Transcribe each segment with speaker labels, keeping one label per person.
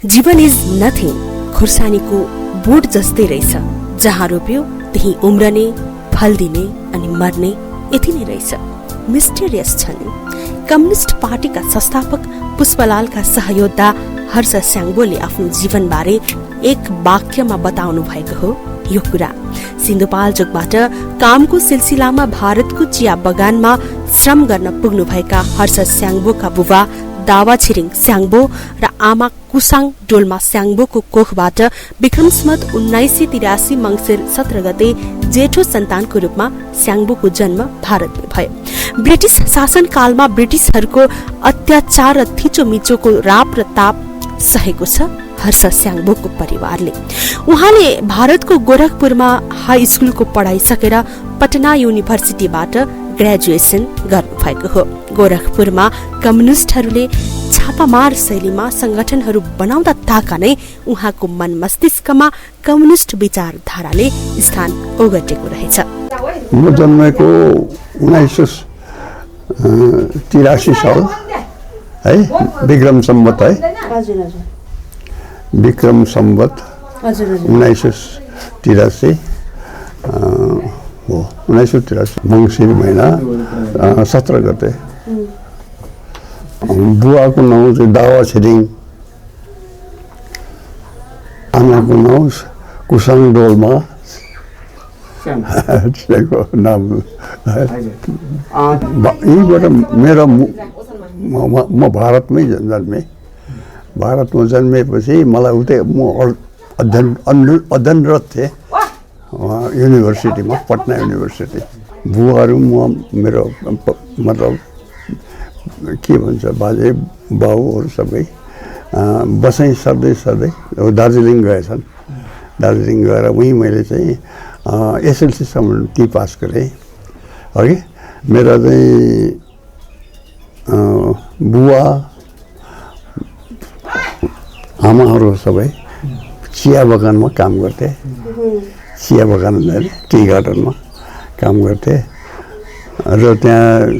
Speaker 1: जीवन is nothing खुर्सानीको बोट जस्तै रहेछ, जहाँ रोप्यो त्यही उम्रने, फल दिने अनि मर्ने, यति नै रहेछ। मिस्टेरियस छ नि। कम्युनिस्ट पार्टीका संस्थापक पुष्पलालका सहयोद्धा हर्ष स्याङ्बोले आफ्नो जीवनबारे एक वाक्यमा बताउनु भएको हो यो कुरा। सिन्धुपाल्चोकबाट कामको सिलसिलामा भारतको चिया बगानमा श्रम गर्न पुग्नुभएका हर्ष स्याङ्बोका बुबा दावा छिरिङ स्याङ्बो र आमा कुसाङ डोल्मा स्याङ्बोको कोखबाट विक्रम सम्वत 1983 मंसिर 17 गते जेठो सन्तानको रूपमा स्याङ्बोको जन्म भारतमै भयो। ब्रिटिस शासनकालमा ब्रिटिसहरूको अत्याचार र थिचोमिचोको राप र ताप सहेको छ हर्ष स्याङ्बोको परिवारले। उहाँले भारतको गोरखपुरमा हाई स्कुलको पढाइ सकेर पटना युनिभर्सिटीबाट ग्रेजुएसन गर्नुभएको हो। गोरखपुरमा कम्युनिस्टहरूले छापामार शैलीमा संगठनहरू बनाउँदा ताका नै उहाँको मन मस्तिष्कमा कम्युनिस्ट विचारधाराले स्थान ओगटेको रहेछ।
Speaker 2: म जन्मेको 1983 साल है, विक्रम सम्वत है। विक्रम सम्वत 1983 हो, 1983 मङ्सिर महिना 17 गते। बुवाको नाउँ चाहिँ दावा छिरिङ, आमाको नाउँ कुसाङ डोल्मा नाम। यहीँबाट मेरो म भारतमै जन्मेँ। भारतमा जन्मेपछि मलाई उतै म अध्ययनरत थिएँ युनिभर्सिटीमा, पटना युनिभर्सिटी। बुवाहरू म मेरो मतलब के भन्छ बाजे बाउहरू सबै बसाइ सर्दै दार्जिलिङ गएछन्। दार्जिलिङ गएर उहीँ मैले चाहिँ एसएलसीसम्म ती पास गरेँ। है, मेरो चाहिँ बुवा आमाहरू सबै चिया बगानमा काम गर्थे। चिया बगान टी गार्डनमा काम गर्थे र त्यहाँ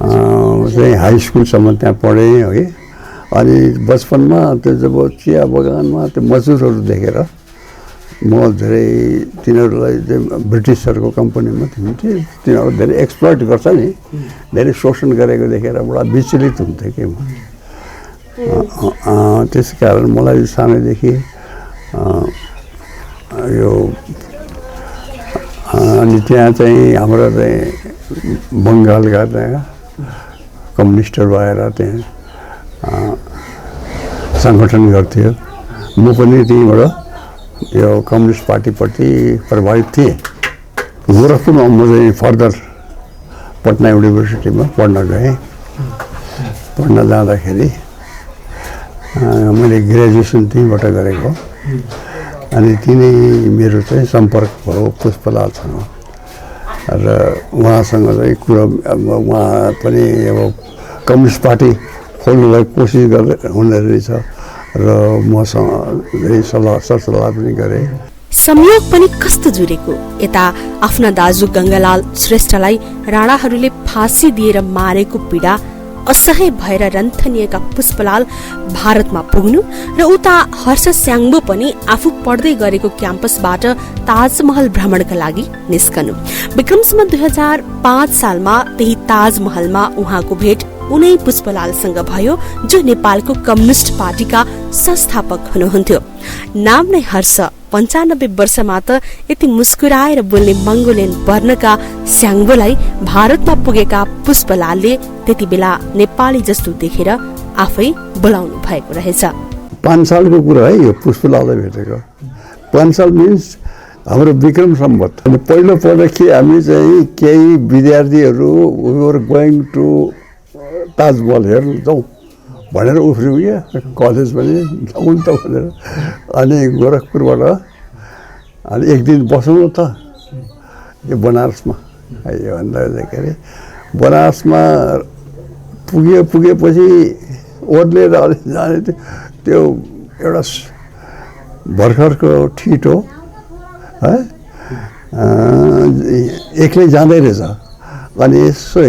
Speaker 2: चाहिँ हाई स्कुलसम्म त्यहाँ पढेँ है। अनि बचपनमा त्यो जब चिया बगानमा त्यो मजदुरहरू देखेर म धेरै तिनीहरूलाई ब्रिटिसहरूको कम्पनीमा थिएँ, तिनीहरू धेरै एक्सप्लोइट गर्छ नि, धेरै शोषण गरेको देखेर बडा विचलित हुन्थेँ कि म। त्यस कारण मलाई सानैदेखि यो अनि त्यहाँ चाहिँ हाम्रो चाहिँ बङ्गालका त्यहाँ कम्युनिस्टहरू आएर त्यहाँ सङ्गठन गर्थ्यो। म पनि त्यहीँबाट यो कम्युनिस्ट पार्टीप्रति प्रभावित थिएँ। गोरखपुरमा म चाहिँ फर्दर पटना युनिभर्सिटीमा पढ्न गएँ। पढ्न जाँदाखेरि मैले ग्रेजुएसन त्यहीँबाट गरेको। अनि तिनै मेरो चाहिँ सम्पर्क भयो पुष्पलालसँग र उहाँसँग चाहिँ कुरा उहाँ पनि अब कम्युनिस्ट पार्टी खोल्नुलाई कोसिस गर्दै हुँदो रहेछ र मसँग धेरै सरसल्लाह पनि गरेँ।
Speaker 1: संयोग पनि कस्तो जुरेको। यता आफ्ना दाजु गङ्गालाल श्रेष्ठलाई राणाहरूले फाँसी दिएर मारेको पीडा असह्य भएर रन्थनिएका पुष्पलाल भारतमा पुग्नु र उता हर्ष स्याङ्बो पनि आफू पढ्दै गरेको क्याम्पसबाट ताजमहल भ्रमणका लागि निस्कनु। विक्रम सम्वत 2005 सालमा त्यही ताजमहलमा उहाँको भेट उनै पुष्पलालसँग भयो जो नेपालको कम्युनिस्ट पार्टीका संस्थापक हुनुहुन्थ्यो। नाम नै हर्ष। 95 वर्षमा त यति मुस्कुराएर बोल्ने मङ्गोलियन वर्णका स्याङ्बोलाई भारतमा पुगेका पुष्पलालले त्यति बेला नेपाली जस्तो देखेर आफै बोलाउनु भएको रहेछ।
Speaker 2: 5 सालको कुरा है यो पुष्पलाललाई भेटेको। 5 साल मिन्स हाम्रो विक्रम सम्वत। अनि पहिलोपटक हामी चाहिँ केही विद्यार्थीहरू वर गोइङ टु ताजमहल हेर्नु जाउँ भनेर उफ्रियौँ क्या कलेज पनि जाउँ त भनेर। अनि गोरखपुरबाट अनि एक दिन बसौँ न त यो बनारसमा यो भन्दा के अरे बनारसमा पुगेपछि ओर्लेर जाने त्यो एउटा भर्खरको ठिटो है एक्लै जाँदै रहेछ। अनि यसो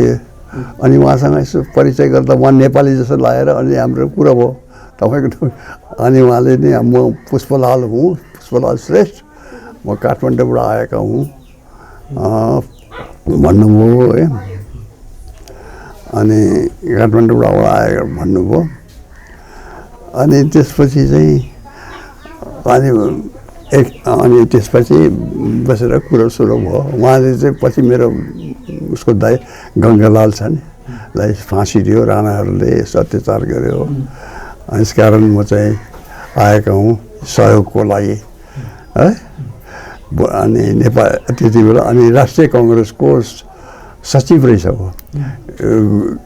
Speaker 2: अनि उहाँसँग यसो परिचय गर्दा उहाँ नेपाली जस्तो लागेर अनि हाम्रो कुरा भयो तपाईँको। अनि उहाँले नि म पुष्पलाल हुँ, पुष्पलाल श्रेष्ठ, म काठमाडौँबाट आएका हुँ भन्नुभयो है। अनि काठमाडौँबाट आएर भन्नुभयो। अनि त्यसपछि चाहिँ अनि त्यसपछि बसेर कुरो सुरु भयो। उहाँले चाहिँ पछि मेरो उसको दाइ गङ्गालाल छ नि, लाई फाँसी दियो, राणाहरूले अत्याचार गर्यो। यस कारण म चाहिँ आएका हुँ सहयोगको लागि है। अनि नेपाल त्यति बेला अनि राष्ट्रिय काङ्ग्रेसको सचिव रहेछ वो,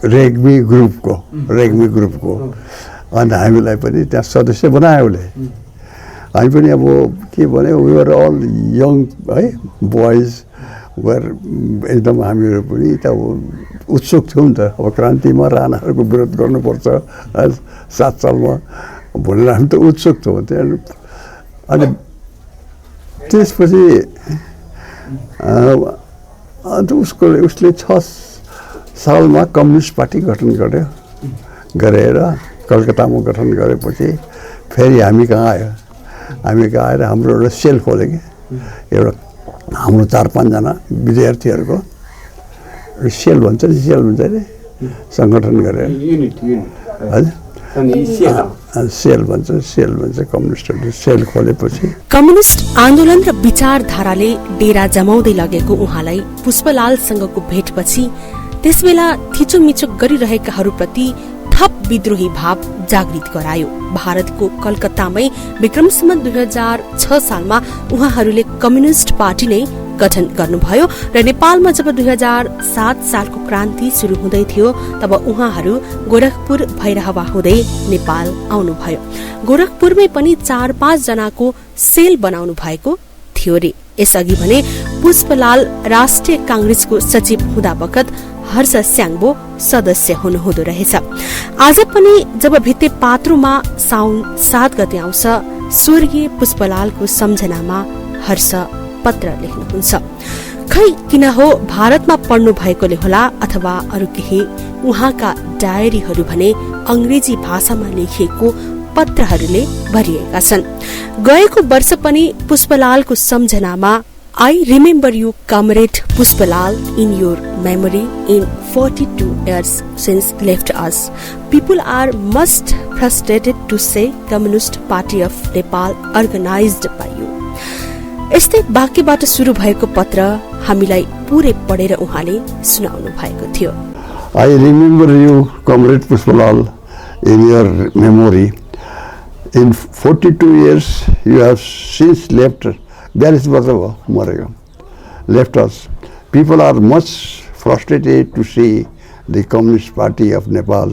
Speaker 2: रेग्मी ग्रुपको अनि हामीलाई पनि त्यहाँ सदस्य बनायो उसले। हामी पनि अब के भने वी वर अल यङ है बोइज वर, एकदम हामीहरू पनि त उत्सुक थियौँ नि त। अब क्रान्तिमा राणाहरूको विरोध गर्नुपर्छ 7 सालमा भनेर हामी त उत्सुक थियौँ त्यहाँ। अनि त्यसपछि अन्त उसले 6 सालमा कम्युनिस्ट पार्टी गठन गरेर कलकत्तामा गठन गरेपछि फेरि हामी कहाँ आयो। हामी कहाँ आएर हाम्रो एउटा सेल खोल्यो कि, एउटा हाम्रो 4-5 जना विद्यार्थीहरूको सेल भन्छ नि सङ्गठन गरेर हजुर सेल भन्छ कम्युनिस्टहरूले सेल खोलेपछि
Speaker 1: कम्युनिस्ट आन्दोलन र विचारधाराले डेरा जमाउँदै लगेको उहाँलाई पुष्पलालसँगको भेटपछि त्यसबेला थिचोमिचो गरिरहेकाहरूप्रति थप विद्रोही भाव जागृत गरायो। भारतको कलकत्तामै विक्रम सम्वत 2006 सालमा उहाँहरूले कम्युनिस्ट पार्टी नै गठन गर्नुभयो र नेपालमा जब 2007 सालको क्रान्ति सुरु हुँदै थियो तब उहाँहरू गोरखपुर भैरहवा हुँदै नेपाल आउनुभयो। गोरखपुरमै पनि 4-5 जनाको सेल बनाउनु भएको थियो रे। यसअघि भने पुष्पलाल राष्ट्रिय कांग्रेसको सचिव हुँदा बखत हर्ष स्याङ्बो सदस्य हुनुहुँदो रहेछ। आज पनि जब भित्ते पात्रोमा साउन 7 गते आउँछ, स्वर्गीय पुष्पलालको सम्झनामा हर्ष पत्र लेख्नुहुन्छ। खै किन हो भारतमा पढ्नु भएकोले होला अथवा अरू केही, उहाँका डायरीहरू भने अंग्रेजी भाषामा लेखिएको पत्रहरूले भरिएका छन्। गएको वर्ष पनि पुष्पलालको सम्झनामा I remember you, Comrade Puspalal, in your memory in 42 years since left us. People are much frustrated to say Communist Party of Nepal organized by you. यस्तै वाक्यबाट सुरु भएको पत्र हामीलाई पुरै पढेर उहाँले सुनाउनु भएको थियो।
Speaker 2: I remember you, Comrade Puspalal, in your memory. In 42 years you have since left. 42 वर्ष भयो मरेको, left us. People are much frustrated to see the Communist Party of Nepal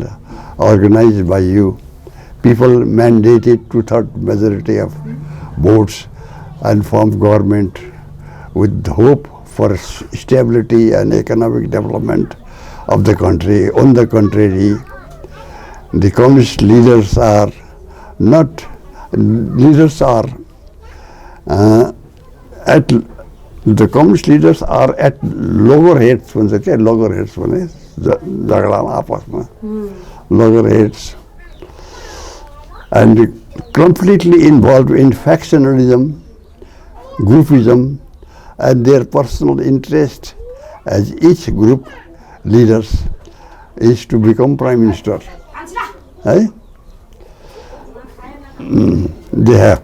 Speaker 2: organized by you. People mandated 2/3 majority of votes and formed government with hope for stability and economic development of the country. On the contrary, the communist leaders are at the communist leaders are at loggerheads भन्छ क्या, loggerheads भने झगडामा आपसमा loggerheads and completely involved in factionalism, groupism and their personal interest, as each group leaders is to become prime minister. They have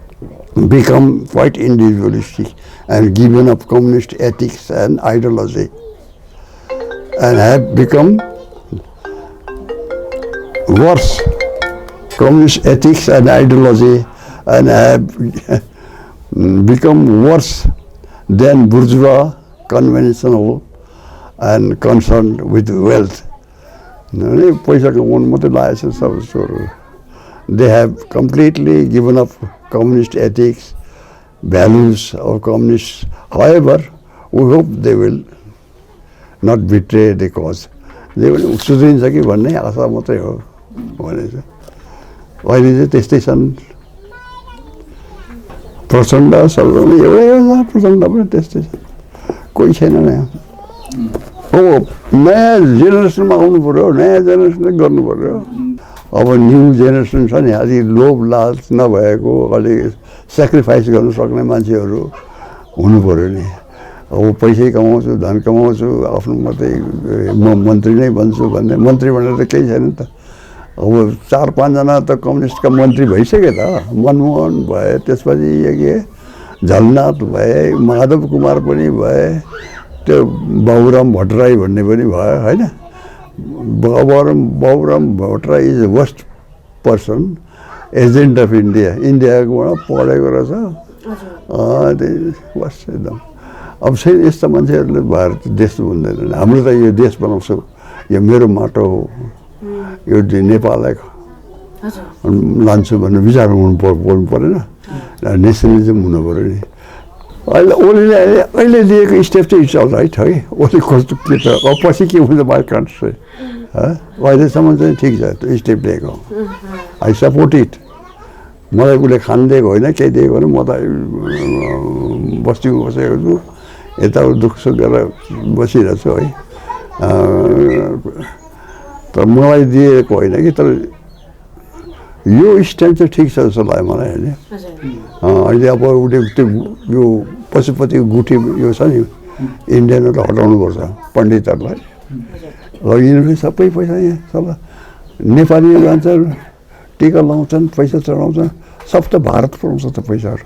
Speaker 2: become quite individualistic and given up communist ethics and ideology and have become worse. Communist ethics and ideology and have become worse than bourgeois, conventional and concerned with wealth. पैसा कमाउनु मात्रै लागेको छ सब छोडेर। They have completely given up communist ethics, values of communists. However, we hope they will not betray the cause. They will सुध्रिन्छ कि भन्ने आशा मात्रै हो भनेछ। अहिले चाहिँ त्यस्तै छन्। प्रचण्ड सबैजना एउटै प्रचण्ड पनि त्यस्तै छ, कोही छैन यहाँ। अब नयाँ जेनेरेसनमा आउनु पऱ्यो, नयाँ जेनेरेसनले गर्नु पऱ्यो। अब न्यू जेनेरेसन छ नि, अलि लोभ लालच नभएको, अलिक सेक्रिफाइस गर्नु सक्ने मान्छेहरू हुनु पऱ्यो नि। अब पैसै कमाउँछु, धन कमाउँछु, आफ्नो मात्रै म मन्त्री नै बन्छु भन्ने, मन्त्री भनेर त केही छैन नि त। अब 4-5 जना त कम्युनिस्टका मन्त्री भइसके त, मनमोहन भए, त्यसपछि के झलनाथ भए, माधव कुमार पनि भए, त्यो बाबुराम भट्टराई भन्ने पनि भयो होइन। Baburam Bhattarai is the worst person, agent of India, इन्डियाकोबाट पढेको रहेछ, वर्स्ट एकदम। अब चाहिँ यस्ता मान्छेहरूले भारत देश हुँदैन। हाम्रो त यो देश बनाउँछु, यो मेरो माटो हो, यो नेपाललाई लान्छु भन्ने विचार बोल्नु परेन, नेसनलिजम हुनु पऱ्यो नि। अहिले ओलीले अहिले लिएको स्टेप चाहिँ इट्स अल राइट है। ओली कस्तो के छ, अब पछि के हुन्छ बाई कान्ट से, अहिलेसम्म चाहिँ ठिक छ त्यो स्टेप लिएको, आई सपोर्ट इट। मलाई उसले खान दिएको होइन, केही दिएको होइन, म त बस्तीमा बसेको छु, यता दुःख सुख गरेर बसिरहेको छु है। तर मलाई दिएको होइन कि, तर यो स्ट्यान्ड चाहिँ ठिक छ जस्तो लाग्यो मलाई होइन। अहिले अब उसले त्यो यो पशुपतिको गुठी यो छ नि, इन्डियनहरूलाई हटाउनुपर्छ पण्डितहरूलाई। र यिनीहरूले सबै पैसा यहाँ सबै नेपाली जान्छ, टिका लाउँछन्, पैसा चढाउँछन्, सब त भारत पाउँछ त पैसाहरू,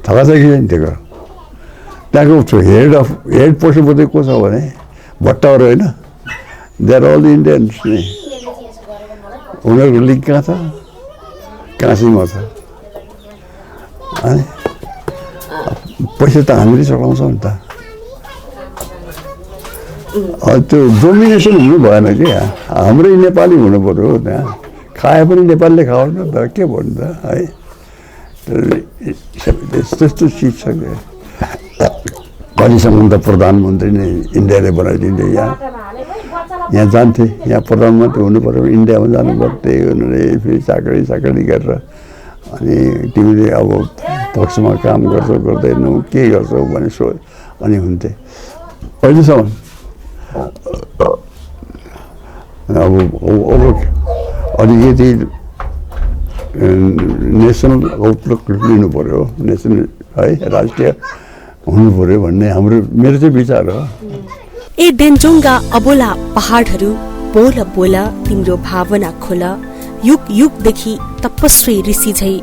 Speaker 2: थाहा छ कि छैन त्यो? त्यहाँको हेड पशुपति को छ भने भट्टहरू होइन, दे आर अल इन्डियन्स नै। उनीहरूको लिङ्क कहाँ छ? काशीमा छ। अनि पैसा त हामीले चढाउँछौँ नि त। त्यो डोमिनेसन हुनु भएन कि, हाम्रै नेपाली हुनु पऱ्यो त्यहाँ। खाए पनि नेपालीले खाओस् न त, के भन्नु त है। त्यस्तो चिज छ कि कहिलेसम्म त प्रधानमन्त्री नै इन्डियाले बनाइदिन्थ्यो। यहाँ जान्थे, यहाँ प्रधानमन्त्री हुनु पऱ्यो, इन्डियामा जानु पर्थ्यो, उनीहरूले फेरि चाकरी गरेर। अनि तिमीले अब पक्षमा काम गर्छौ गर्दैनौ, के गर्छौ भने अनि हुन्थे। अहिलेसम्म अब अलिकति नेसनल आउटलुक लिनु पऱ्यो, नेसनल है, राष्ट्रिय हुनु पऱ्यो भन्ने हाम्रो मेरो चाहिँ विचार हो।
Speaker 1: ए देन्जोङका अबोला पहाडहरू बोल बोल तिम्रो भावना खोल, युग युगदेखि तपस्वी ऋषि झै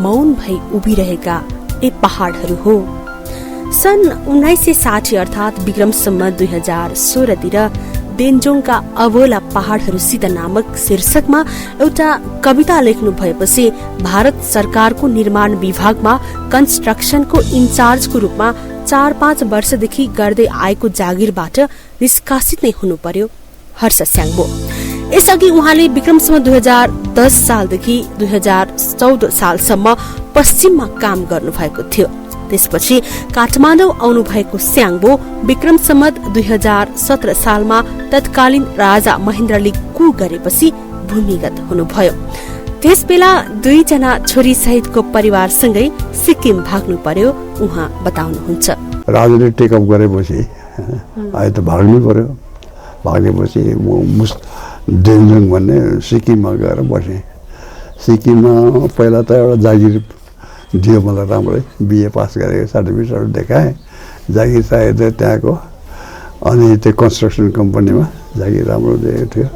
Speaker 1: मौन भई उभिरहेका ए पहाडहरू हो। सन् 1960 अर्थात् विक्रम सम्वत 2016 तिर देन्जोङका अबोला पहाडहरूसित नामक शीर्षकमा एउटा कविता लेख्नु भएपछि भारत सरकारको निर्माण विभागमा कन्स्ट्रक्सनको इन्चार्जको रूपमा 4-5 वर्षदेखि गर्दै आएको जागिरबाट निष्कासित नै हुनु पर्यो हर्ष स्याङ्बो। यसअघि उहाँले विक्रम सम्वत 2010 सालदेखि 2014 सालसम्म पश्चिममा काम गर्नु भएको थियो। त्यसपछि काठमाडौँ आउनु भएको स्याङ्बो विक्रम सम्वत 2017 सालमा तत्कालीन राजा महेन्द्रले कू गरेपछि भूमिगत हुनुभयो। त्यसबेला 2 जना छोरी सहितको परिवारसँगै सिक्किम भाग्नु पर्यो उहाँ बताउनुहुन्छ।
Speaker 2: राजाले टेकअप गरेपछि अहिले त भाग्नु पर्यो। भागेपछि म देन्जोङ भन्ने सिक्किममा गएर बसेँ। सिक्किममा पहिला त एउटा जागिर दियो मलाई, राम्रै बिए पास गरेको सर्टिफिकेटहरू देखाएँ, जागिर चाहिएको थियो त्यहाँको। अनि त्यो कन्स्ट्रक्सन कम्पनीमा जागिर राम्रो दिएको थियो।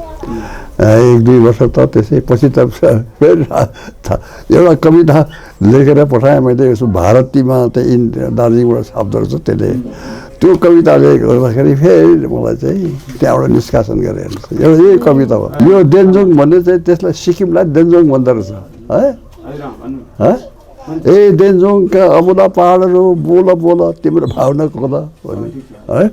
Speaker 2: 1-2 वर्ष त त्यसै पछि त फेरि एउटा कविता लेखेर पठाएँ मैले, यसो भारतीमा त दार्जिलिङबाट छाप्दो रहेछ त्यसले। त्यो कविताले गर्दाखेरि फेरि मलाई चाहिँ त्यहाँबाट निष्कासन गरे। एउटा यही कविता हो यो देन्जोङ भन्ने चाहिँ, त्यसलाई सिक्किमलाई देन्जोङ भन्दो रहेछ है। ए देन्जोङका अबोला पहाडहरू बोल बोल तिम्रो भावना खोला भन्ने है।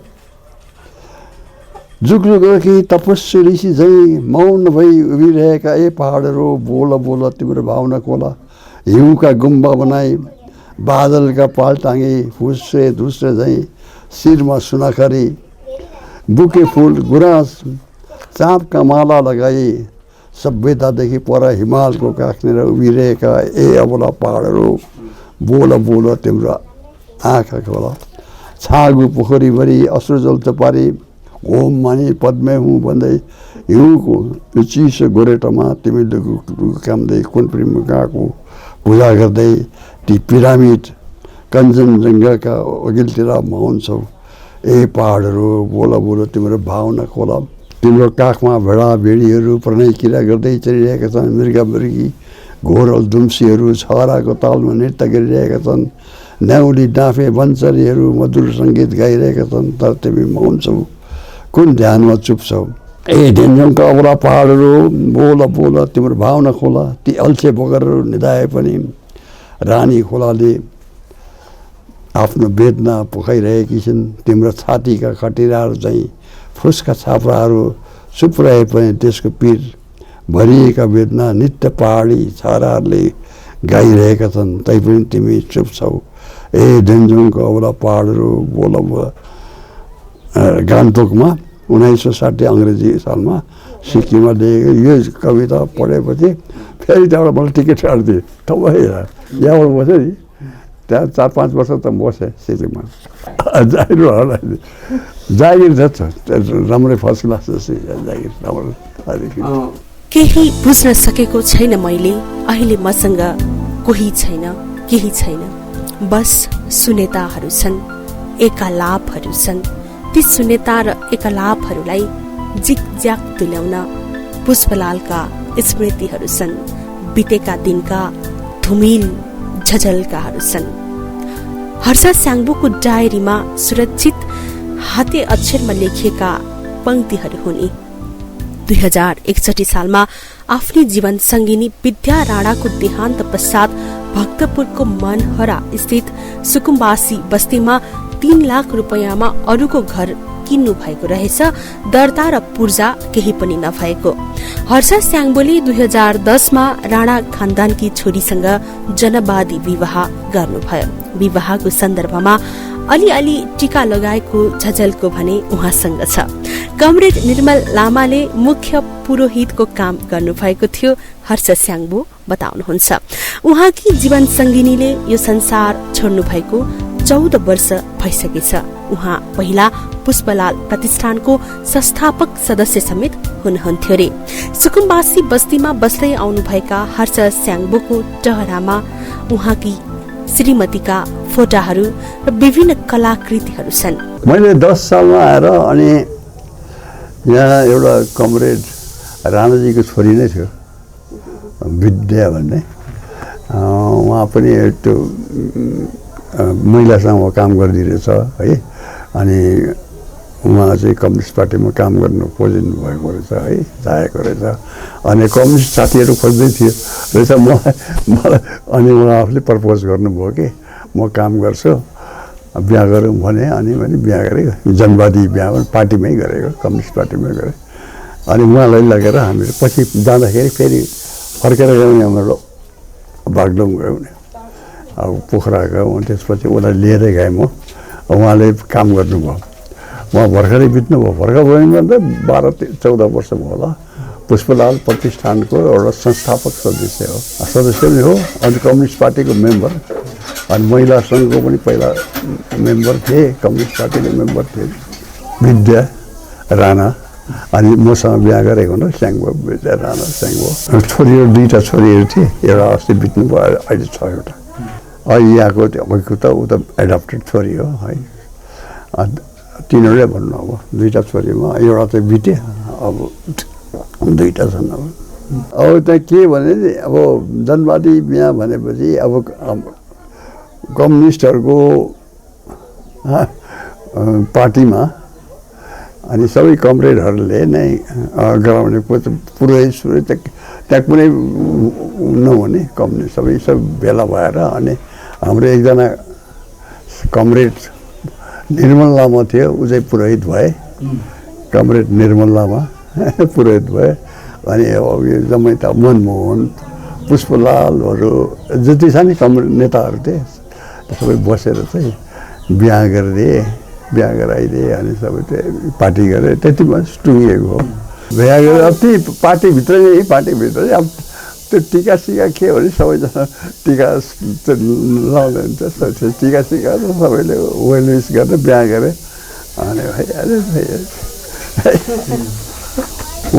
Speaker 2: जुग जुगदेखि तपस्वी ऋषि झै मौन भई उभिरहेका ए पहाडहरू बोल बोल तिम्रो भावना खोला, हिउँका गुम्बा बनाई बादलका पाल टाँगे फुस्रे धुस्रे झै शिरमा सुनाखरी, बुके फुल गुराँस चाँपका माला लगाई सभ्यतादेखि पर हिमालको काखतिर उभिरहेका ए अबोला पहाडहरू बोल बोल तिम्रो आँखा खोला, छागु पोखरीभरि अश्रुजल चपारी ओम माने पद्मे हुँ भन्दै हिउँको यो चिसो गोरेटोमा तिमीले कामदै कुन प्रेमिकाको पूजा गर्दै ती पिरामिड कञ्चनजङ्घाका अघिल्तिर मौन्छौ। ए पहाडहरू बोला बोलो तिम्रो भावना खोला। तिम्रो काखमा भेडा भेडीहरू प्रणय किरा गर्दै चलिरहेका छन्। मृगा मृगी घोरल दुम्सीहरू छहराको तालमा नृत्य गरिरहेका छन्। न्याउली डाँफे वंशरीहरू मधुर सङ्गीत गाइरहेका छन्। तर तिमी मौन छौ, कुन ध्यानमा चुप छौ। ए डेन्जङका अबला पहाडहरू बोला बोला तिम्रो भावना खोला। ती अल्छे बगरहरू निधाए पनि रानी खोलाले आफ्नो वेदना पोखाइरहेकी छिन्। तिम्रो छातीका खटिराहरू चाहिँ फुसका छाप्राहरू चुप रहे पनि त्यसको पीर भरिएका वेदना नित्य पहाडी छाराहरूले गाइरहेका छन्। तैपनि तिमी चुप छौ। ए डेन्जङको अबला पहाडहरू बोला बोला। गान्तोकमा 1960 अङ्ग्रेजी सालमा सिक्किममा लेखेको यो कविता पढेपछि फेरि त्यहाँबाट मलाई टिकट काटिदिए। ठम्मै यहाँबाट बसेँ नि, त्यहाँ 4-5 वर्ष त बसेँ सिक्किममा। जागिर छ राम्रै फर्स्ट क्लास जस्तै जागिर राम्रो।
Speaker 1: केही बुझ्न सकेको छैन मैले, अहिले मसँग कोही छैन, केही छैन, बस शून्यताहरू छन्, एकालापहरू छन्। ती शून्यता र एकालापहरूलाई जिकज्याक तुल्याउन पुष्पलालका स्मृतिहरू छन्, बितेका दिनका धुमिल झझल्काहरू छन्। हर्ष स्याङ्बोको डायरीमा सुरक्षित हाते अक्षरमा लेखिएका पंक्तिहरू हुने। 2061 सालमा आफ्नै जीवन सङ्गिनी विद्या राणाको देहान्त पश्चात भक्तपुरको मनहरा स्थित सुकुम्बासी बस्तीमा 3 लाख रुपैयाँमा अरूको घर किन्नु भएको रहेछ। दर्ता र पूर्जा केही पनि नभएको। हर्ष स्याङ्बोले 2010मा राणा खानदानकी छोरीसँग जनवादी विवाह गर्नुभयो। विवाहको सन्दर्भमा अलिअलि टीका लगाएको झझल्को भने उहाँसँग छ। कमरेड निर्मल लामाले मुख्य पुरोहितको काम गर्नुभएको थियो। हर्ष स्याङ्बो बताउनुहुन्छ, उहाँकी जीवन सङ्गिनीले यो संसार छोड्नु भएको 14 वर्ष भइसकेछ। उहाँ पहिला पुष्पलाल प्रतिष्ठानको संस्थापक सदस्य समेत हुनुहुन्थ्यो रे। सुकुम्बासी बस्तीमा बस्दै आउनुभएका हर्ष स्याङ्बोको टहरामा उहाँकी श्रीमतीका फोटाहरू र विभिन्न कलाकृतिहरू छन्।
Speaker 2: मैले 10 सालमा आएर अनि यहाँ एउटा कमरेड राणाजीको छोरी नै थियो, विद्या भन्ने। उहाँ पनि त्यो महिलासँग काम गरिदिरहेछ है। अनि उहाँ चाहिँ कम्युनिस्ट पार्टीमा काम गर्नु खोजिनु भएको रहेछ है, चाहेको रहेछ। अनि कम्युनिस्ट साथीहरू खोज्दै थियो रहेछ मलाई। अनि उहाँ आफूले प्रपोज गर्नुभयो कि म काम गर्छु, बिहा गरौँ भने। अनि मैले बिहा गरेँ, जनवादी बिहा पार्टीमै गरेको, कम्युनिस्ट पार्टीमै गरेँ। अनि उहाँलाई लगेर हामीले पछि जाँदाखेरि फेरि फर्केर गयौँ हाम्रो बागडुङ गयौँ नि, अब पोखरा गयौँ। त्यसपछि उसलाई लिएरै गएँ म। उहाँले काम गर्नुभयो, उहाँ भर्खरै बित्नुभयो। भर्खर भयो भने 12-14 वर्ष भयो होला। पुष्पलाल प्रतिष्ठानको एउटा संस्थापक सदस्य नै हो। अनि कम्युनिस्ट पार्टीको मेम्बर। अनि महिला सङ्घको पनि पहिला मेम्बर थिए, कम्युनिस्ट पार्टीको मेम्बर थिए। विद्या राणा अनि मसँग बिहा गरेको न, स्याङ्बो विद्या राणा स्याङ्बो। छोरीहरू 2टा छोरीहरू थिए, एउटा अस्ति बित्नुभयो, अहिले 6 वटा। अहिले यहाँको त्यो त ऊ त एडप्टेड छोरी हो है। 3वटै भन्नु, अब 2टा छोरीमा एउटा चाहिँ बिते, अब 2टा छन्। अब त्यहाँ के भने अब जनवादी बिहा भनेपछि अब कम्युनिस्टहरूको पार्टीमा अनि सबै कमरेडहरूले नै गराउने पुरोहित त्यहाँ कुनै नहुने कम्युनिस्ट सब भेला भएर। अनि हाम्रो एकजना कमरेड निर्मल लामा थियो, ऊ चाहिँ पुरोहित भए। कमरेड निर्मल लामा पुरोहित भए। अनि अब यो जम्मै त मनमोहन पुष्पलालहरू जति छ नि कमरेड नेताहरू थिए, सबै बसेर चाहिँ बिहा गरिदिए, बिहा गराइदिए। अनि सबै पार्टी गरेर त्यतिमा टुङ्गिएको हो। बिहा गरेर अब त्यही पार्टीभित्र अब त्यो टिका सिका के हो भने सबैजना टिका लाउँदै हुन्छ त्यो टिका सिका त सबैले वेल विस गरेर बिहा गरे अनि भइहाल्यो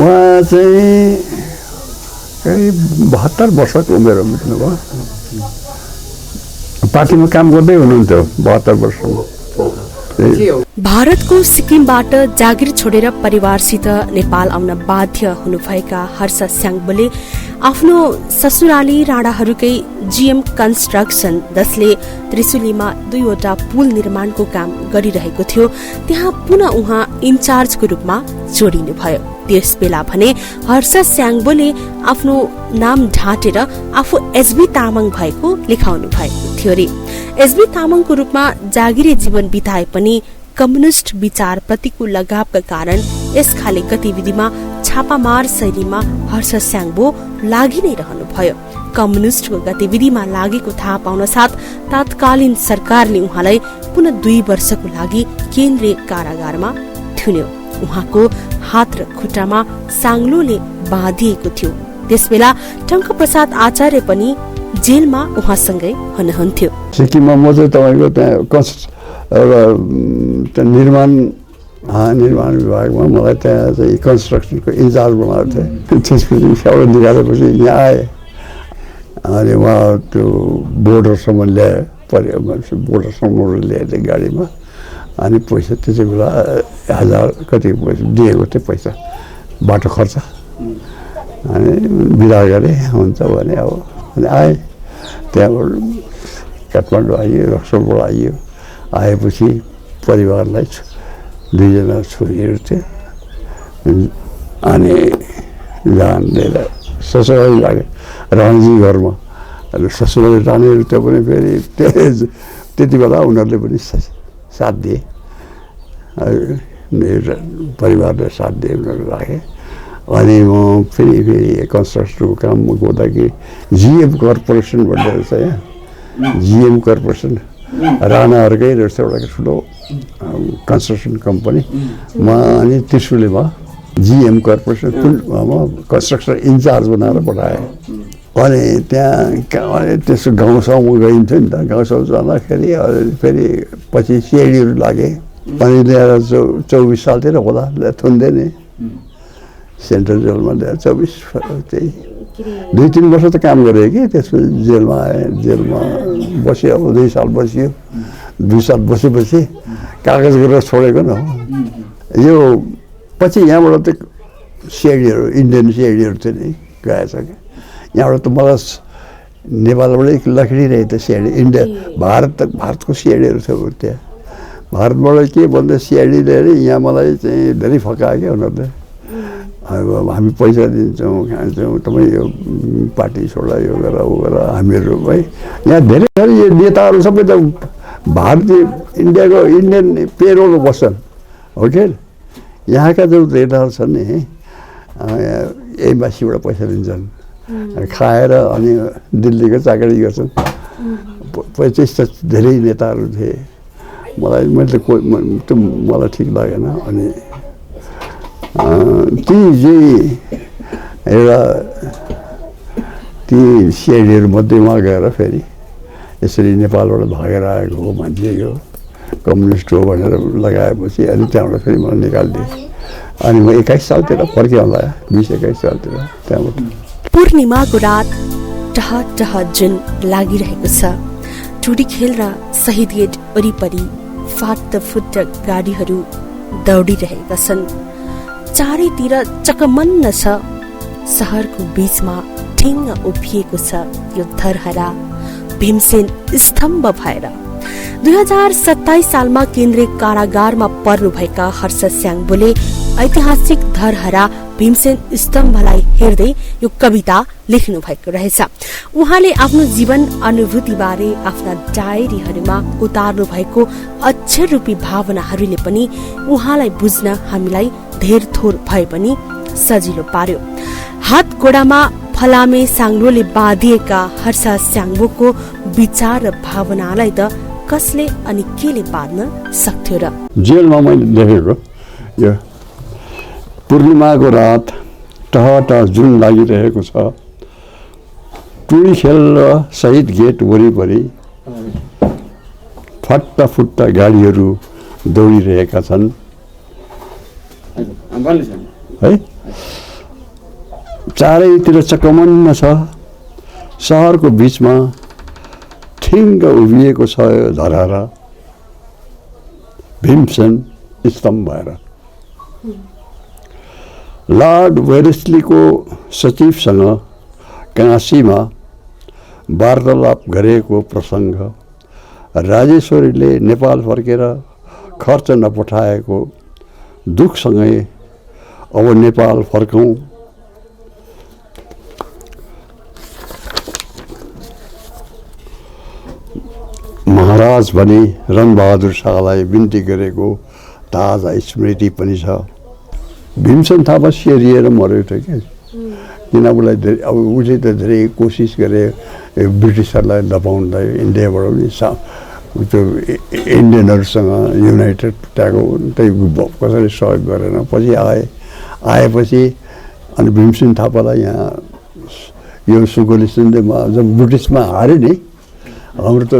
Speaker 2: उहाँ चाहिँ करिब 72 वर्षको उमेरमा बित्नुभयो पार्टीमा काम गर्दै हुनुहुन्थ्यो 72 वर्षमा
Speaker 1: भारतको सिक्किमबाट जागिर छोडेर परिवारसित नेपाल आउन बाध्य हुनुभएका हर्ष स्याङ्बोले आफ्नो ससुराली राणाहरूकै जीएम कन्स्ट्रक्सन जसले त्रिशुलीमा 2वटा पुल निर्माणको काम गरिरहेको थियो त्यहाँ पुनः उहाँ इन्चार्जको रूपमा जोडिनुभयो। त्यस बेला भने हर्ष स्याङ्बोले आफ्नो नाम ढाँटेर आफू एसबी तामाङ भएको लेखाउनु भएको थियो रे। एसबी तामाङको रूपमा जागिरे जीवन बिताए पनि कम्युनिस्ट विचार प्रतिको लगावका कारण यस खाले गतिविधिमा छापामार शैलीमा हर्ष स्याङ्बो लागि नै रहनुभयो। कम्युनिस्टको गतिविधिमा लागेको थाहा पाउन साथ तत्कालीन सरकारले उहाँलाई पुनः 2 वर्षको लागि केन्द्रीय कारागारमा थुन्यो। उहाँको हात र खुट्टामा साङ्लोले बाँधिएको थियो। त्यसबेला टंक प्रसाद आचार्य पनि जेलमा उहाँसँगै हुनुहुन्थ्यो।
Speaker 2: सिक्किममा म चाहिँ तपाईँको त्यहाँ निर्माण विभागमा मलाई त्यहाँ चाहिँ कन्स्ट्रक्सनको इन्चार्ज बनाएको थिएँ। त्यसपछि सबै निकालेपछि यहाँ आएँ अनि उहाँ त्यो बोर्डरसम्म ल्यायो बोर्डरसम्म ल्याएर गाडीमा अनि पैसा त्यति बेला 1000 कति पैसा दिएको थियो पैसा बाटो खर्च अनि बिदा गरेँ हुन्छ भने अब अनि आएँ त्यहाँबाट काठमाडौँ आइयो रक्सौलबाट आइयो आएपछि परिवारलाई 2 जना छोरीहरू थियो अनि जान लिएर ससुराली लाग्यो रानीजी घरमा ससुराली रानीहरू त्यो पनि फेरि त्यति बेला उनीहरूले पनि साथ दिए मेरो परिवारले साथ दिए उनीहरू राखेँ अनि म फेरि कन्स्ट्रक्सनको काममा गर्दाखेरि जिएम कर्पोरेसन भन्ने रहेछ यहाँ जिएम कर्पोरेसन राणाहरूकै रहेछ एउटा ठुलो कन्स्ट्रक्सन कम्पनी म अनि त्रिशुलीमा जिएम कर्पोरेसन कन्स्ट्रक्सन इन्चार्ज बनाएर पठाएँ अनि त्यहाँ त्यसो गाउँसम्म गइन्थ्यो नि त गाउँसम्म जाँदाखेरि फेरि पछि सिआइडीहरू लागे अनि ल्याएर 24 सालतिर होला थुन्दै नि सेन्ट्रल जेलमा ल्याएर 24 त्यही 2-3 वर्ष त काम गरेँ कि त्यसपछि जेलमा आएँ जेलमा बसेँ अब 2 साल बसियो 2 साल बसेपछि कागज गरेर छोडेको न हो यो पछि यहाँबाट त सिआइडीहरू इन्डियन सिआइडीहरू थियो नि गएछ कि यहाँबाट त मलाई नेपालबाटै लखिरहेको थियो सिआइडी इन्डिया भारतको सिआइडीहरू थियो त्यहाँ भारतबाट के भन्दा सिआइडी ल्याएर यहाँ मलाई चाहिँ धेरै फकायो क्या उनीहरूले अब हामी पैसा दिन्छौँ खान्छौँ तपाईँ यो पार्टी छोडा यो गर ऊ गर हामीहरू है यहाँ धेरै यो नेताहरू सबै त भारतीय इन्डियाको इन्डियन पेरोलमा बस्छन् हो कि यहाँका जो नेताहरू छन् नि एम्बासीबाट पैसा दिन्छन् खाएर अनि दिल्लीको चाकरी गर्छन् त्यस्ता धेरै नेताहरू थिए मैले त मलाई ठिक लागेन अनि ती सिआइडीहरू मध्येमा गएर फेरि यसरी नेपालबाट भागेर आएको हो मान्छे यो कम्युनिस्ट हो भनेर लगाएपछि अनि त्यहाँबाट फेरि मलाई निकालिदिए अनि म 21 सालतिर फर्केँ होला 20-21 सालतिर त्यहाँबाट
Speaker 1: पूर्णिमाको रात टह टह जुन लागिरहेको छ टुडी खेल र शहीद गेट वरिपरि फाटफुट गाडीहरू दौडिरहेका छन् चारैतिर चकमन्न छ शहरको बीचमा ठिङ्ग उभिएको छ यो धरहरा भीमसेन स्तम्भ भएर 2027 सालमा केन्द्रीय कारागारमा पर्नुभएका हर्ष स्याङ्बोले ऐतिहासिक धरहरा भीमसेन स्तम्भलाई हेर्दै यो कविता लेख्नु भएको रहेछ। उहाँले आफ्नो जीवन अनुभूति बारे आफ्ना डायरीहरूमा उतार्नु भएको अक्षर रूपी भावनाहरूले पनि उहाँलाई बुझ्न हामीलाई धेर थोर भए पनि सजिलो पार्यो। हात गोडामा फलामे साङ्लोले बाँधिएका हर्ष स्याङ्बोको विचार र भावनालाई त कसले अनि केले बाँध्न सक्थ्यो र।
Speaker 2: जेलमा मैले लेखेको यो पूर्णिमाको रात टह टह जुन लागिरहेको छ टुडी खेल र शहीद गेट वरिपरि फट्टा फुट्टा गाडीहरू दौडिरहेका छन् है। चारैतिर चकमन्न छ। सहरको बिचमा ठिङ्ग उभिएको छ यो धरहरा भीमसेन स्तम्भ भएर। लर्ड वेलेस्लीको सचिवसँग काशीमा वार्तालाप गरेको प्रसङ्ग, राजेश्वरीले नेपाल फर्केर खर्च नपठाएको दुःखसँगै अब नेपाल फर्कौँ, महाराज भनी रणबहादुर शाहलाई बिन्ती गरेको ताजा स्मृति पनि छ। भीमसेन थापा सेरिएर मरेको थियो क्या, किन उसलाई धेरै अब उसले त धेरै कोसिस गरे ब्रिटिसहरूलाई दबाउनलाई, इन्डियाबाट पनि त्यो इन्डियनहरूसँग युनाइटेड त्यहाँको त्यही कसरी सहयोग गरेन। पछि आएपछि अनि भीमसेन थापालाई यहाँ यो सुगोलिसनले जब ब्रिटिसमा हारे नि, हाम्रो त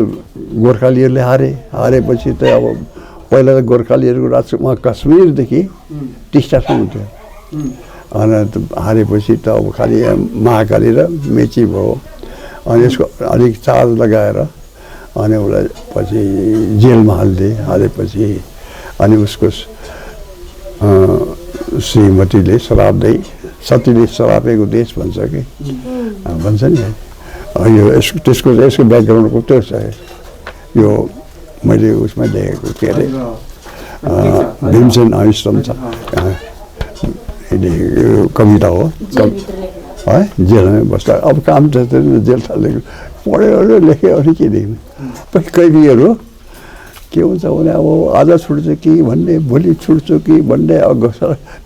Speaker 2: गोर्खालीहरूले हारेपछि त अब पहिला त गोर्खालीहरूको राजमा कश्मीरदेखि टिस्टासम्म थियो। अनि हारेपछि त अब खालि महाकाली र मेची भयो। अनि यसको अलिक चार्ज लगाएर अनि उसलाई पछि जेलमा हालेपछि अनि उसको श्रीमतीले श्राप्दै, सतीले श्रापेको देश भन्छ कि भन्छ नि। यो त्यसको ब्याकग्राउन्डको त्यो छ। यो मैले उसमा देखेको के अरे भीमसेन स्तम्भ छ, यो कविता हो है। जेलमै बस्दा अब काम छ जेल थालेको पढ्यो लेख्यो अनि के लेख्ने। पछि कैदीहरू के हुन्छ भने अब आज छुट्छ कि भन्ने, भोलि छुट्छु कि भन्ने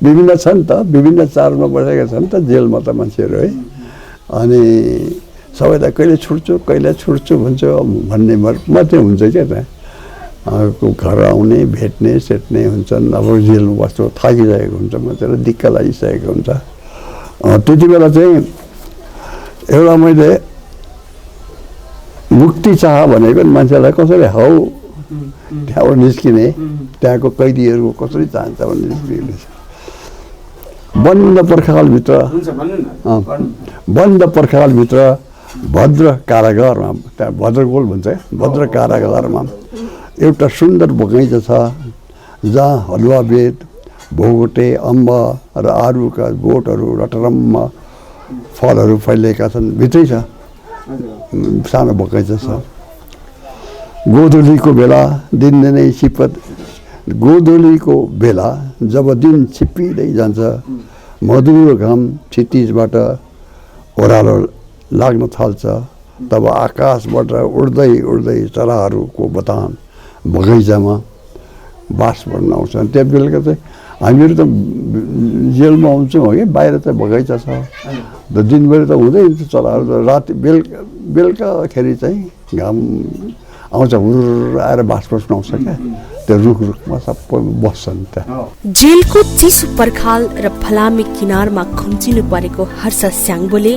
Speaker 2: विभिन्न छन् त, विभिन्न चाडमा बसेका छन् त जेलमा त मान्छेहरू है। अनि सबैलाई कहिले छुट्छु भन्छ भन्ने मात्रै हुन्छ क्या त। घर आउने भेट्ने सेट्ने हुन्छन्। अब जेलमा बस्नु थाकिरहेको हुन्छ मान्छेलाई, दिक्क लागिसकेको हुन्छ। त्यति बेला चाहिँ एउटा मैले मुक्ति चाह भनेको मान्छेलाई कसरी हौ त्यहाँबाट निस्किने, त्यहाँको कैदीहरूको कसरी चाहन्छ भन्ने निस्किने। बन्द पर्खालभित्र भद्र कारागारमा, त्यहाँ भद्रगोल भन्छ, भद्र कारागारमा एउटा सुन्दर बगैँचा छ जहाँ हलुवा बेत, भोगटे, अम्बा र आरुका बोटहरू रटरम्म फलहरू फैलिएका छन्। भित्रै छ सानो बगैँचा छ। गोधुलीको बेला जब दिन छिप्पिँदै जान्छ, मधुरो घाम क्षितिजबाट ओह्रालो लाग्न थाल्छ, तब आकाशबाट उड्दै चराहरूको बतान बगैँचामा बास बढ्न आउँछ। त्यहाँ बेलुका चाहिँ हामीहरू त जेलमा आउँछौँ है, बाहिर चाहिँ बगैँचा छ त, दिनभरि त हुँदैन चराहरू त। राति बेलुकाखेरि चाहिँ घाम आउँछ, हुर्र आएर बास बस्न आउँछ क्या, त्यो रुखमा सबै बस्छन् त्यहाँ।
Speaker 1: जेलको चिसो पर्खाल र फलामे किनारमा खुम्चिनु परेको हर्ष स्याङ्बोले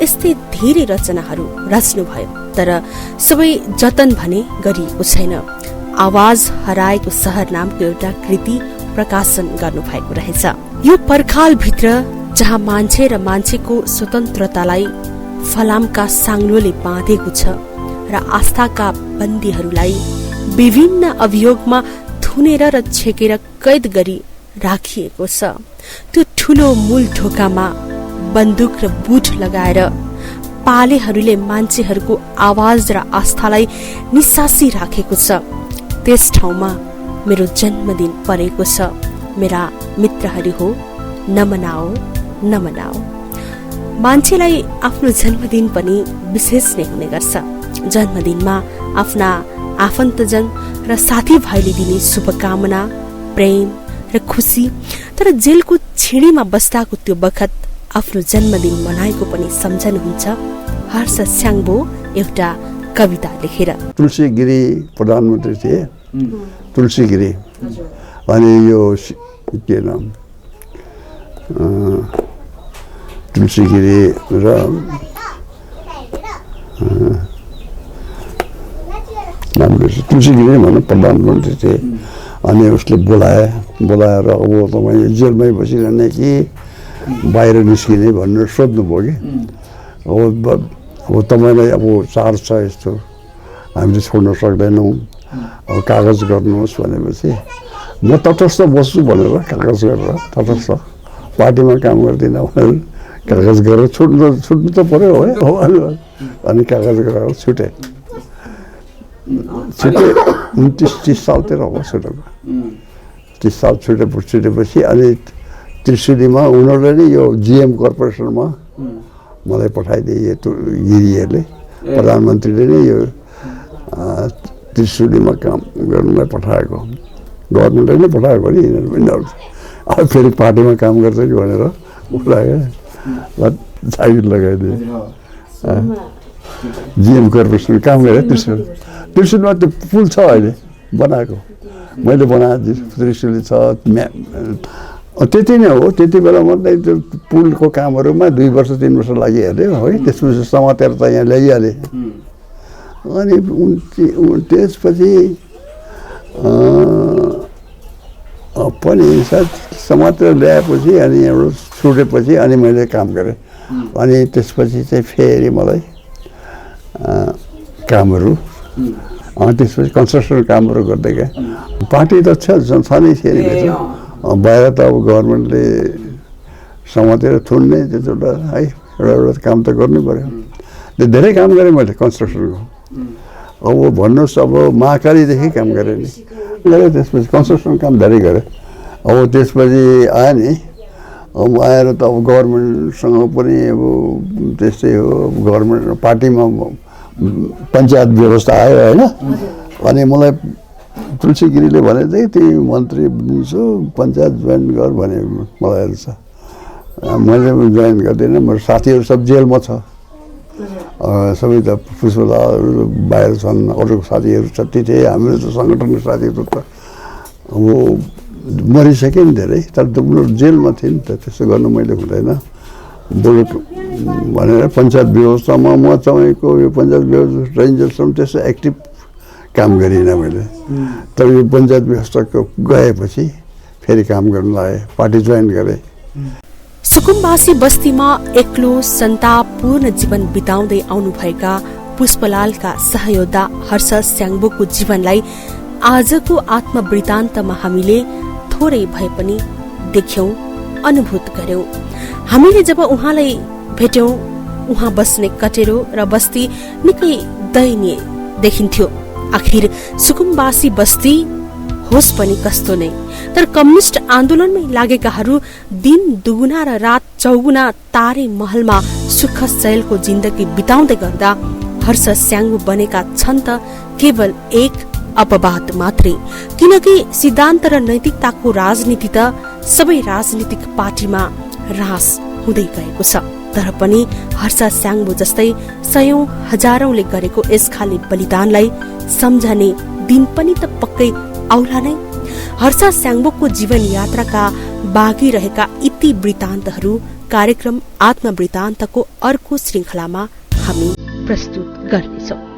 Speaker 1: यस्तै धेरै रचनाहरू रच्नुभयो, तर सबै जतन भने गरिएको छैन। आवाज हराएको सहर नामको एउटा कृति प्रकाशन गर्नुभएको रहेछ। यो पर्खालभित्र जहाँ मान्छे र मान्छेको स्वतन्त्रतालाई फलामका साङ्लोले बाँधेको छ र आस्थाका बन्दीहरूलाई विभिन्न अभियोगमा थुनेर र छेकेर कैद गरी राखिएको छ, त्यो ठूलो मूल ढोकामा बन्दुक र बुट लगाएर पालेहरूले मान्छेहरूको आवाज र आस्थालाई निसासी राखेको छ। त्यस ठाउँमा मेरो जन्मदिन परेको छ। मेरा मित्रहरू हो, नमनाओ नमनाओ। मान्छेलाई आफ्नो जन्मदिन पनि विशेष नै हुने गर्छ। जन्मदिनमा आफ्ना आफन्तजन र साथीभाइले दिने शुभकामना, प्रेम र खुसी। तर जेलको छिडीमा बस्दाको त्यो बखत आफ्नो जन्मदिन मनाएको पनि सम्झनुहुन्छ हर्ष स्याङ्बो एउटा कविता लेखेर।
Speaker 2: तुलसी गिरी प्रधानमन्त्री थिए, तुलसी गिरी। अनि यो के नाम तुलसी गिरी र काङ्ग्रेस तुलसी गिरी भनौँ प्रधानमन्त्री थिए। अनि उसले बोलाएर अब तपाईँ जेलमै बसिरहने कि बाहिर निस्किने भनेर सोध्नुभयो कि अब तपाईँलाई अब चार्ज छ यस्तो, हामीले छोड्न सक्दैनौँ, अब कागज गर्नुहोस् भनेपछि म तटस्थ बस्छु भनेर कागज गरेर तटस्थ पार्टीमा काम गर्दिनँ भनेर कागज गरेर छुट्नु त पऱ्यो हो। अनि कागज गरेर छुटेँ 29-30 सालतिर हो छुटेको। 30 साल छुटेपछि अनि त्रिशुलीमा उनीहरूले नै यो जिएम कर्पोरेसनमा मलाई पठाइदिए गिरीहरूले, प्रधानमन्त्रीले नै यो त्रिशुलीमा काम गर्नलाई पठाएको, गभर्मेन्टले नै पठाएको नि यिनीहरू। अब फेरि पार्टीमा काम गर्छ कि भनेर उसलाई जागिर लगाइदिए। जिएम कर्पोरेसन काम गरेँ त्रिशुलीमा। त्यो पुल छ अहिले बनाएको, मैले बनाएको त्रिशुली छ। त्यति नै हो, त्यति बेला मात्रै त्यो पुलको कामहरूमा 2 वर्ष 3 वर्ष लागिहाल्यो है। त्यसपछि समातेर त यहाँ ल्याइहालेँ। अनि त्यसपछि पनि समातेर ल्याएपछि अनि एउटा छुटेपछि अनि मैले काम गरेँ। अनि त्यसपछि चाहिँ फेरि मलाई कामहरू त्यसपछि कन्स्ट्रक्सन कामहरू गर्दै गएँ। पार्टी त छ नै थियो नि भित्र, बाहिर त अब गभर्मेन्टले समातेर थुन्ने त्यतिवटा है, एउटा काम त गर्नु पऱ्यो। त्यो धेरै काम गरेँ मैले कन्स्ट्रक्सनको। अब भन्नुहोस् अब महाकालीदेखि काम गरेँ नि गरेँ। त्यसपछि कन्स्ट्रक्सन काम धेरै गरेँ। अब त्यसपछि आयो नि, अब आएर त अब गभर्मेन्टसँग पनि अब त्यस्तै हो। गभर्मेन्ट पार्टीमा पञ्चायत व्यवस्था आयो होइन। अनि मलाई तुलसी गिरीले भने चाहिँ तिमी मन्त्री बन्छु, पञ्चायत जोइन गर भने मलाई छ। मैले जोइन गर्दिनँ, मेरो साथीहरू सब जेलमा छ। सबै त पुष्पलालहरू बाहिर छन्, अरू साथीहरू जति थिए हाम्रो त सङ्गठनको साथीहरू त अब मरिसके नि धेरै, तर जेलमा थिएँ नि त, त्यसो गर्नु मैले हुँदैन बरु भनेर पञ्चायत व्यवस्थामा म तपाईँको यो पञ्चायत व्यवस्था रेन्जरसम्म त्यसो एक्टिभ काम गरिनँ मैले। तर यो पञ्चायत व्यवस्थाको गएपछि फेरि काम गर्न लागेँ, पार्टी जोइन गरेँ।
Speaker 1: सुकुम्बासी बस्तीमा एक्लो सन्तापपूर्ण जीवन बिताउँदै आउनुभएका पुष्पलालका सहयोद्धा हर्ष स्याङ्बोको जीवनलाई आजको आत्मवृत्तान्तमा हामीले थोरै भए पनि देख्यौं, अनुभूत गर्यौं। हामीले जब उहाँलाई भेट्यौं, उहाँ बस्ने कटेरो र बस्ती निकै दयनीय देखिन्थ्यो। आखिर सुकुम्बासी बस्ती होस् पनि कस्तो नै, तर कम्युनिस्ट आन्दोलनमै लागेकाहरू दिन दुगुना र रात चौगुना तारे महलमा सुख शैलको जिन्दगी बिताउँदै गर्दा हर्ष स्याङ्बो बनेका छन् त केवल एक अपवाद मात्रै। किनकि सिद्धान्त र नैतिकताको राजनीति त सबै राजनीतिक पार्टीमा ह्रास हुँदै गएको छ। तर पनि हर्ष स्याङ्बो जस्तै सयौं हजारौंले गरेको यस खाले बलिदानलाई सम्झने दिन पनि त पक्कै आउला नै। हर्ष स्याङ्बोको जीवन यात्राका बाँकी रहेका इति वृत्तान्तहरू कार्यक्रम आत्मवृत्तान्तको अर्को श्रृङ्खलामा हामी प्रस्तुत गर्नेछौं।